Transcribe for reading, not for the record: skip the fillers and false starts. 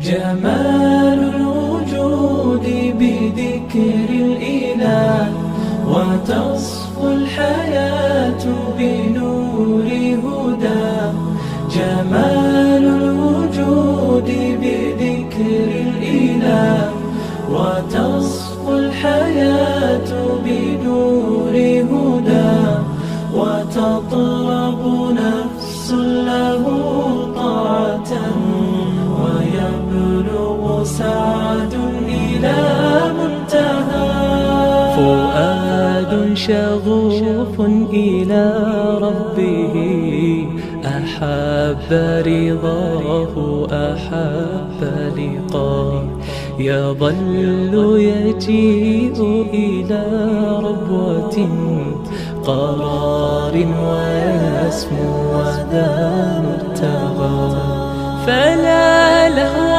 جمال الوجود بذكر الإله، وتصفو الحياة بنور هداه. جمال الوجود بذكر الإله، وتصفو الحياة بنور هداه. وتطلب نفس له طاعة، ويبلغ سعد إلى منتهى. فؤاد شغوف إلى ربه، أحب رضاه أحب لقاه. يظل يجيء إلى ربوة قرار، ويسمو وذا مرتغى. فلا له